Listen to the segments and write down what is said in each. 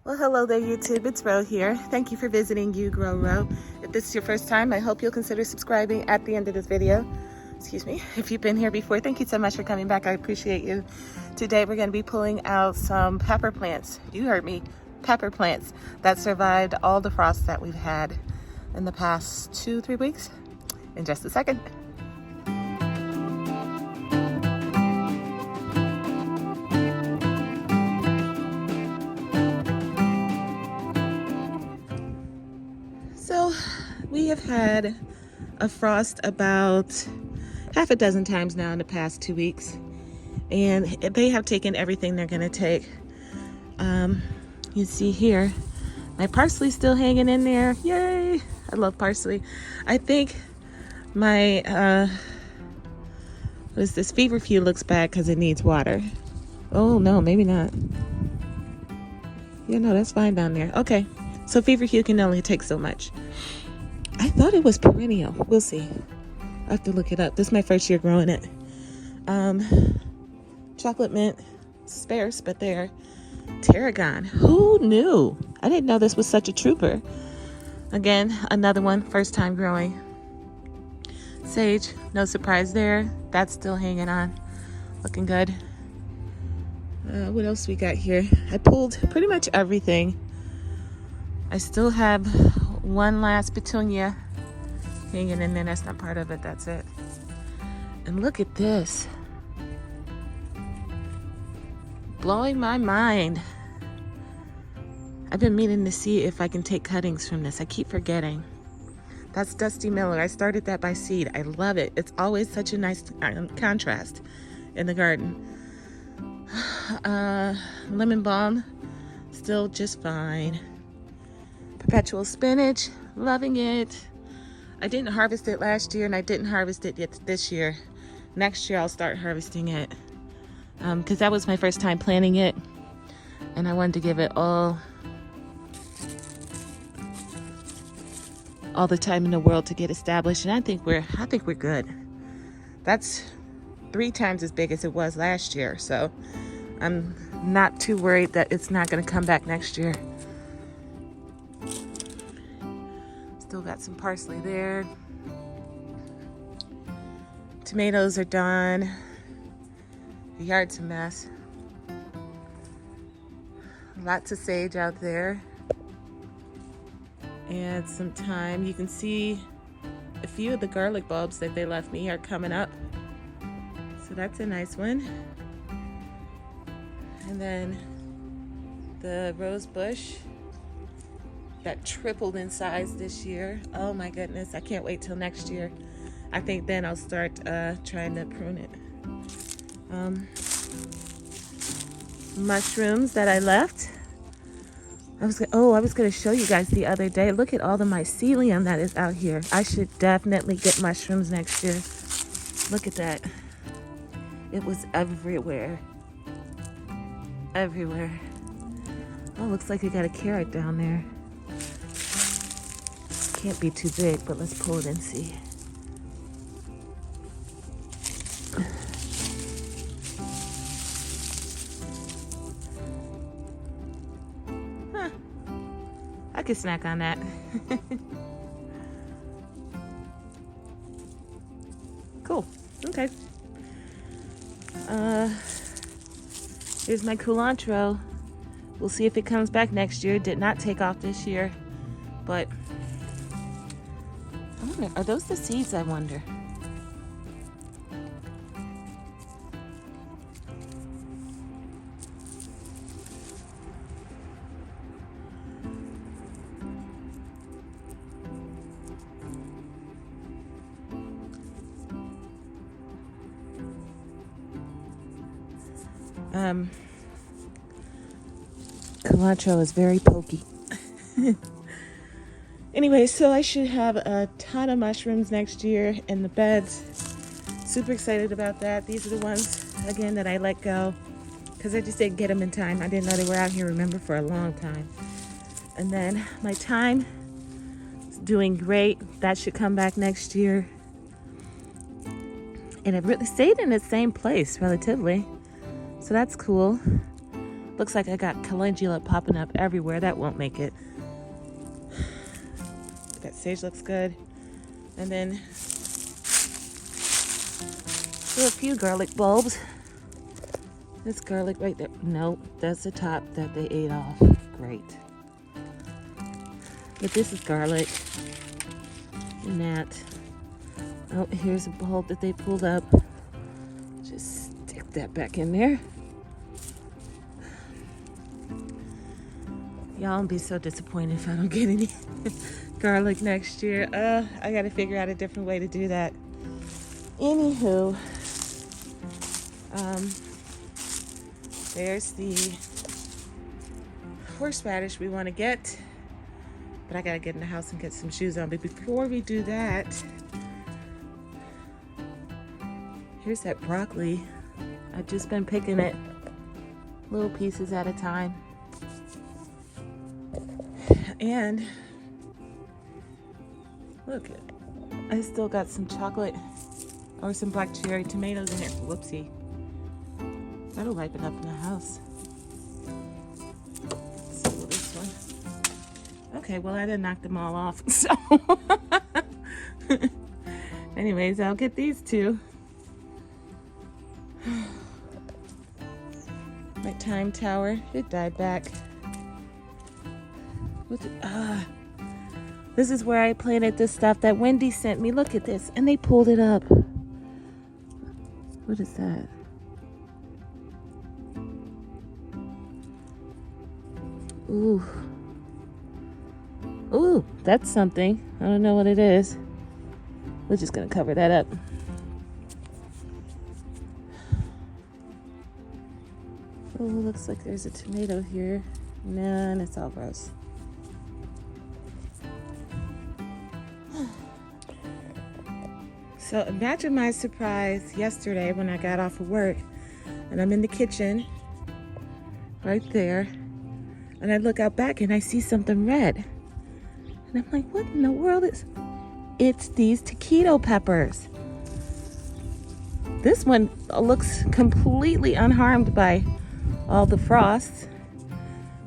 Well, hello there, YouTube. It's Ro here. Thank you for visiting You Grow Ro. If this is your first time, I hope you'll consider subscribing at the end of this video. Excuse me. If you've been here before, thank you so much for coming back. I appreciate you. Today, we're going to be pulling out some pepper plants. You heard me. Pepper plants that survived all the frosts that we've had in the past 2-3 weeks. In just a second. So we have had a frost about half a dozen times now in the past 2 weeks, and they have taken everything they're going to take. You see here, my parsley's still hanging in there. Yay! I love parsley. I think my what is this, feverfew looks bad because it needs water. Oh no, maybe not. Yeah, no, that's fine down there. Okay, so feverfew can only take so much. I thought it was perennial. We'll see. I have to look it up. This is my first year growing it. Chocolate mint, sparse, but they're tarragon. Who knew? I didn't know this was such a trooper. Again, another one, first time growing. Sage, no surprise there. That's still hanging on. Looking good. What else we got here? I pulled pretty much everything. I still have one last petunia hanging in there. That's not part of it. That's it. And look at this. Blowing my mind. I've been meaning to see if I can take cuttings from this. I keep forgetting. That's Dusty Miller. I started that by seed. I love it. It's always such a nice contrast in the garden. Lemon balm, still just fine. Perpetual spinach, loving it. I didn't harvest it last year, and I didn't harvest it yet this year. Next year I'll start harvesting it, because that was my first time planting it, and I wanted to give it all the time in the world to get established. And I think we're good. That's 3 times as big as it was last year, so I'm not too worried that it's not going to come back next year. Still got some parsley there. Tomatoes are done. The yard's a mess. Lots of sage out there. And some thyme. You can see a few of the garlic bulbs that they left me are coming up. So that's a nice one. And then the rose bush that tripled in size this year. Oh my goodness, I can't wait till next year. I think then I'll start trying to prune it. Mushrooms that I left. I was going to show you guys the other day. Look at all the mycelium that is out here. I should definitely get mushrooms next year. Look at that. It was everywhere. Everywhere. Oh, looks like you got a carrot down there. Can't be too big, but let's pull it and see. Huh. I could snack on that. Cool. Okay. Here's my culantro. We'll see if it comes back next year. Did not take off this year, but I wonder, are those the seeds, I wonder? Culantro is very pokey. Anyway, so I should have a ton of mushrooms next year in the beds. Super excited about that. These are the ones, again, that I let go because I just didn't get them in time. I didn't know they were out here, remember, for a long time. And then my thyme is doing great. That should come back next year. And it really stayed in the same place, relatively. So that's cool. Looks like I got calendula popping up everywhere. That won't make it. That sage looks good. And then do a few garlic bulbs. This garlic right there. Nope, that's the top that they ate off. Great. But this is garlic. And that. Oh, here's a bulb that they pulled up. Just stick that back in there. Y'all will be so disappointed if I don't get any garlic next year. I gotta figure out a different way to do that. Anywho, there's the horseradish we want to get. But I gotta get in the house and get some shoes on. But before we do that, here's that broccoli. I've just been picking it little pieces at a time. And look, I still got some chocolate or some black cherry tomatoes in there. Whoopsie. That'll ripen up in the house. So this one. Okay, well, I didn't knock them all off. So, anyways, I'll get these two. My time tower, it died back. This is where I planted this stuff that Wendy sent me. Look at this. And they pulled it up. What is that? Ooh. Ooh, that's something. I don't know what it is. We're just going to cover that up. Oh, looks like there's a tomato here. Nah, and it's all gross. So imagine my surprise yesterday when I got off of work and I'm in the kitchen right there and I look out back and I see something red. And I'm like, what in the world is... It's these taquito peppers. This one looks completely unharmed by all the frost.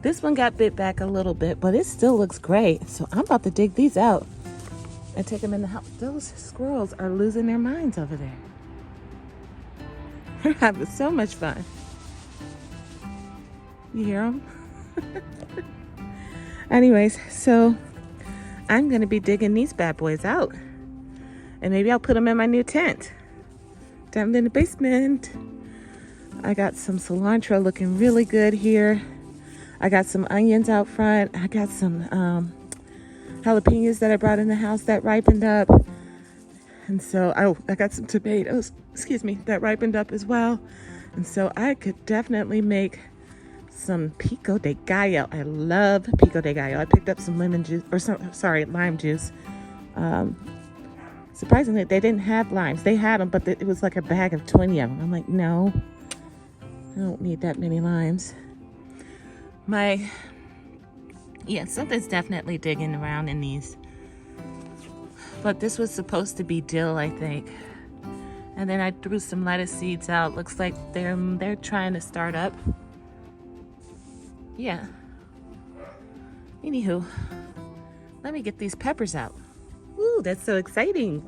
This one got bit back a little bit, but it still looks great. So I'm about to dig these out and take them in the house. Those squirrels are losing their minds over there. They're having so much fun. You hear them? Anyways, so I'm going to be digging these bad boys out. And maybe I'll put them in my new tent down in the basement. I got some cilantro looking really good here. I got some onions out front. I got some jalapenos that I brought in the house that ripened up. And so, I got some tomatoes, that ripened up as well. And so I could definitely make some pico de gallo. I love pico de gallo. I picked up some lime juice. Surprisingly, they didn't have limes. They had them, but it was like a bag of 20 of them. I'm like, no, I don't need that many limes. Something's definitely digging around in these. But this was supposed to be dill, I think. And then I threw some lettuce seeds out. Looks like they're trying to start up. Yeah. Anywho, let me get these peppers out. Ooh, that's so exciting.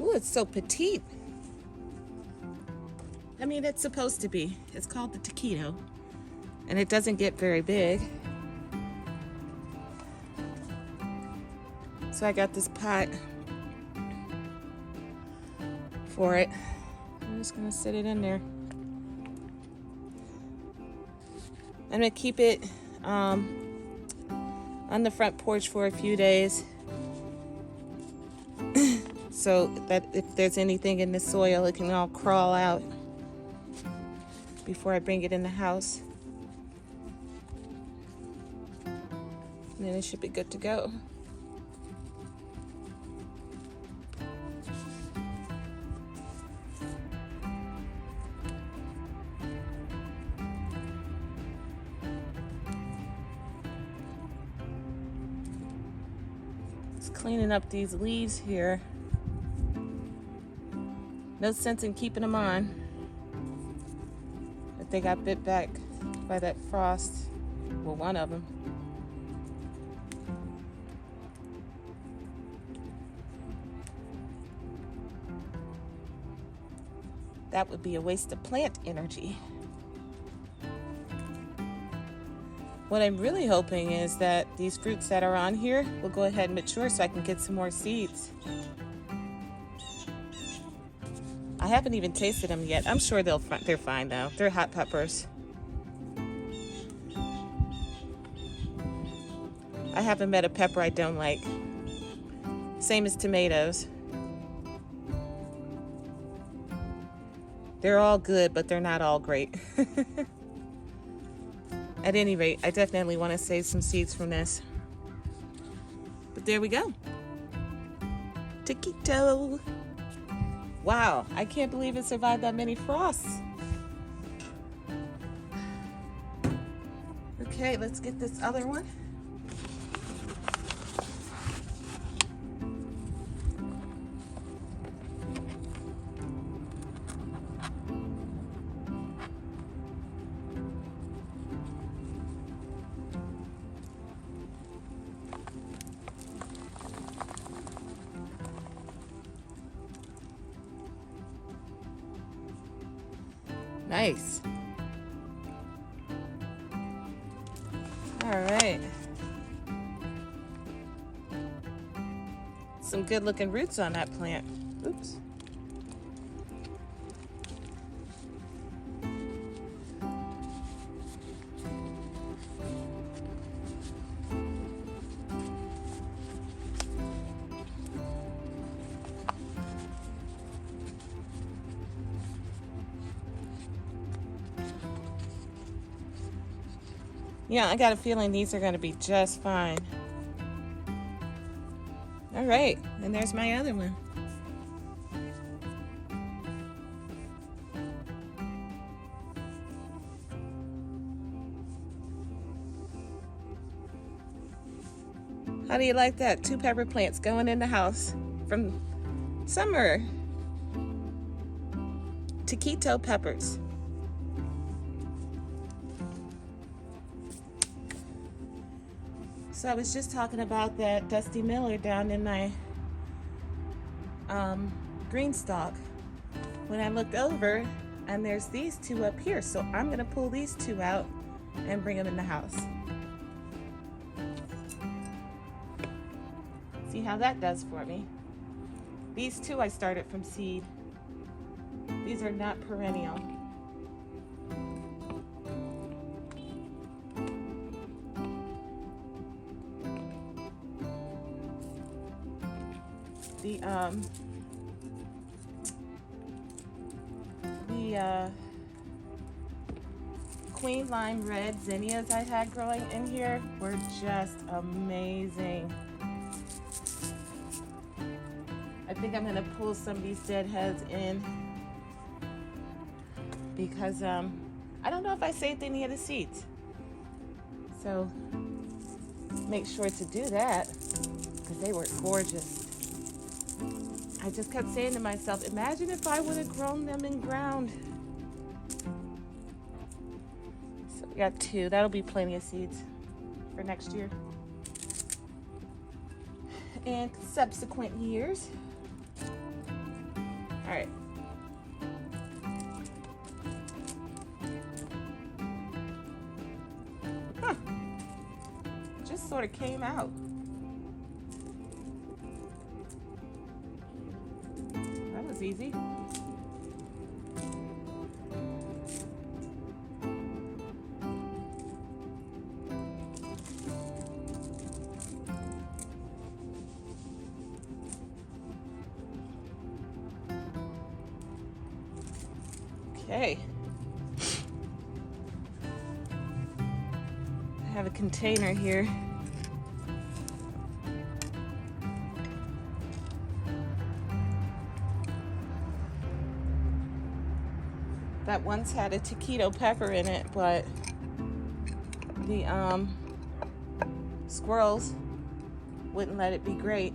Ooh, it's so petite. I mean, it's supposed to be. It's called the Taquito. And it doesn't get very big. So I got this pot for it. I'm just gonna sit it in there. I'm gonna keep it on the front porch for a few days. So that if there's anything in the soil, it can all crawl out before I bring it in the house. And then it should be good to go. Just cleaning up these leaves here. No sense in keeping them on. But they got bit back by that frost. Well, one of them. That would be a waste of plant energy. What I'm really hoping is that these fruits that are on here will go ahead and mature so I can get some more seeds. I haven't even tasted them yet. I'm sure they're fine though. They're hot peppers. I haven't met a pepper I don't like. Same as tomatoes. They're all good, but they're not all great. At any rate, I definitely want to save some seeds from this. But there we go. Taquito. Wow, I can't believe it survived that many frosts. Okay, let's get this other one. Nice. All right. Some good looking roots on that plant. Oops. Yeah, I got a feeling these are going to be just fine. All right, and there's my other one. How do you like that? 2 pepper plants going in the house from summer. Taquito peppers. So I was just talking about that Dusty Miller down in my green stalk. When I looked over, and there's these 2 up here. So I'm gonna pull these 2 out and bring them in the house. See how that does for me. These 2 I started from seed. These are not perennial. The Queen Lime Red zinnias I had growing in here were just amazing. I think I'm gonna pull some of these dead heads in because I don't know if I saved any of the seeds. So make sure to do that because they were gorgeous. I just kept saying to myself, imagine if I would have grown them in ground. So we got 2. That'll be plenty of seeds for next year. And subsequent years. All right. Huh. Just sort of came out. Easy. Okay. I have a container here that once had a Taquito pepper in it, but the squirrels wouldn't let it be great.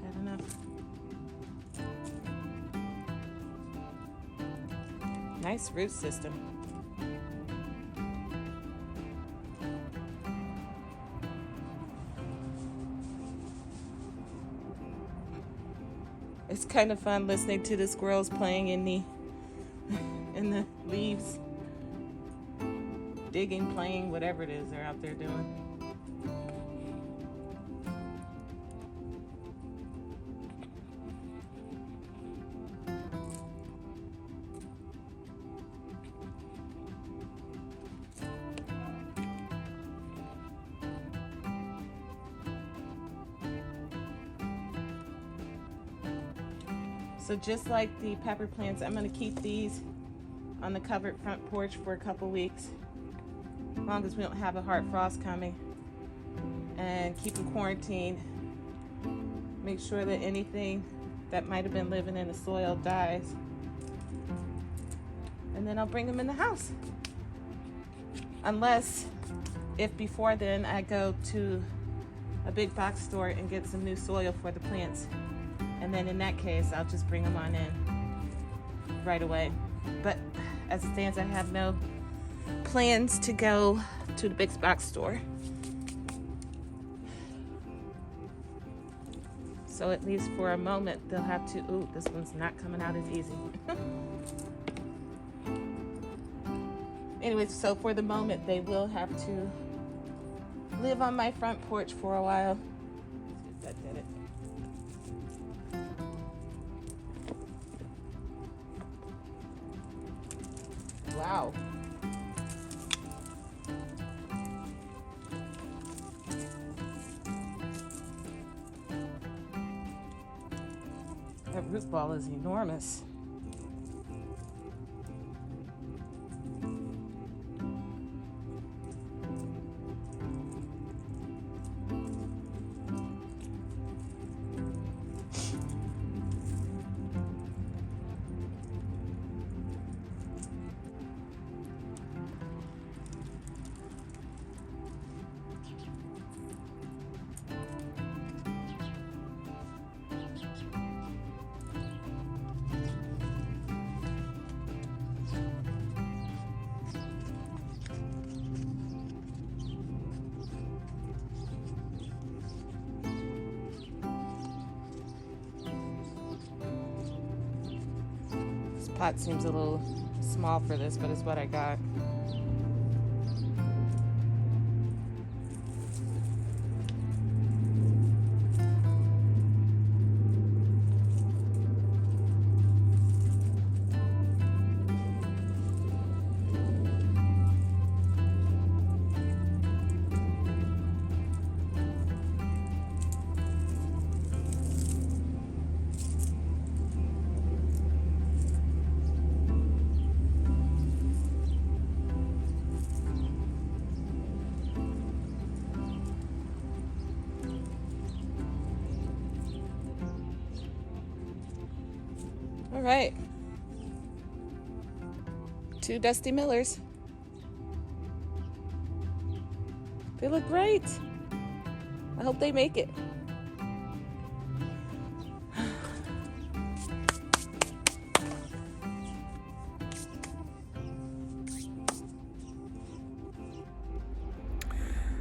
Had enough. Nice root system. It's kind of fun listening to the squirrels playing in the leaves, digging, playing, whatever it is they're out there doing. So just like the pepper plants, I'm going to keep these on the covered front porch for a couple weeks, as long as we don't have a hard frost coming, and keep them quarantined. Make sure that anything that might have been living in the soil dies, and then I'll bring them in the house. Unless, if before then I go to a big box store and get some new soil for the plants, and then in that case I'll just bring them on in right away. But as it stands, I have no plans to go to the big box store, so at least for a moment they'll have to, ooh, this one's not coming out as easy. Anyways, so for the moment they will have to live on my front porch for a while. Let's see if that did it. Wow. That root ball is enormous. Pot seems a little small for this, but it's what I got. All right, 2 Dusty Millers. They look great. I hope they make it.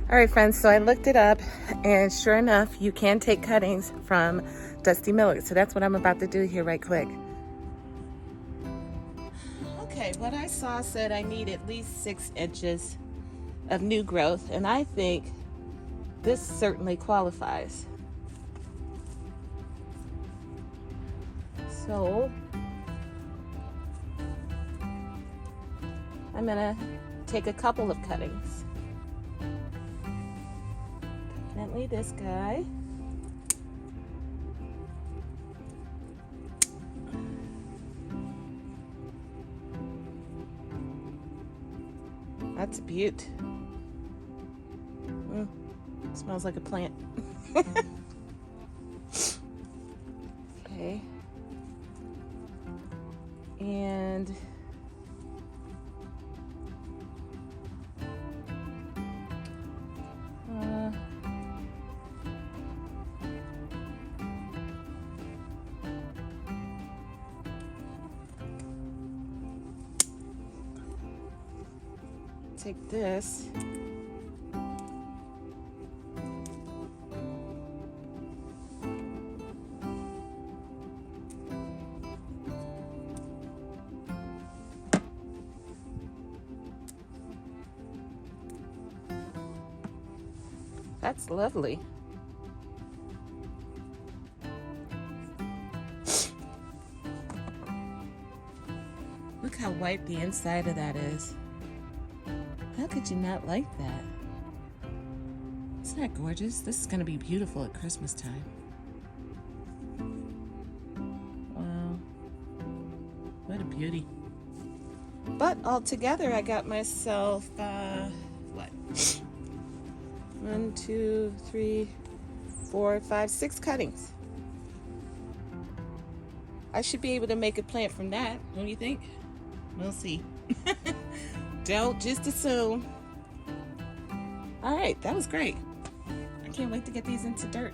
All right, friends, so I looked it up, and sure enough, you can take cuttings from Dusty Millers. So that's what I'm about to do here right quick. Okay, what I saw said I need at least 6 inches of new growth, and I think this certainly qualifies. So I'm gonna take a couple of cuttings. Definitely this guy. That's a beaut. Smells like a plant. Okay. And take this. That's lovely. Look how white the inside of that is. How could you not like that? Isn't that gorgeous? This is going to be beautiful at Christmas time. Wow. What a beauty. But altogether, I got myself, what? 1, 2, 3, 4, 5, 6 cuttings. I should be able to make a plant from that, don't you think? We'll see. Don't just assume. All right, that was great. I can't wait to get these into dirt.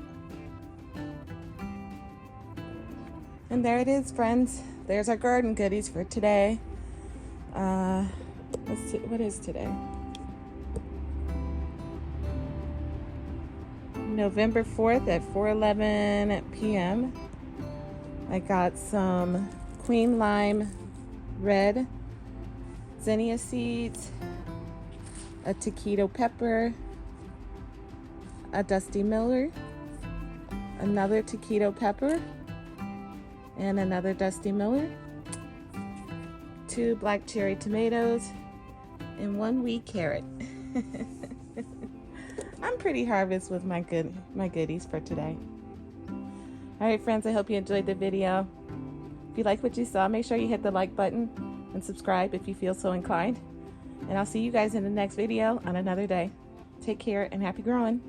And there it is, friends. There's our garden goodies for today. Let's see, what is today? November 4th at 4:11 p.m. I got some Queen Lime Red zinnia seeds, a Taquito pepper, a Dusty Miller, another Taquito pepper, and another Dusty Miller, 2 black cherry tomatoes, and 1 wee carrot. I'm pretty harvest with my goodies for today. All right, friends, I hope you enjoyed the video. If you like what you saw, make sure you hit the like button and subscribe if you feel so inclined. And I'll see you guys in the next video on another day. Take care and happy growing.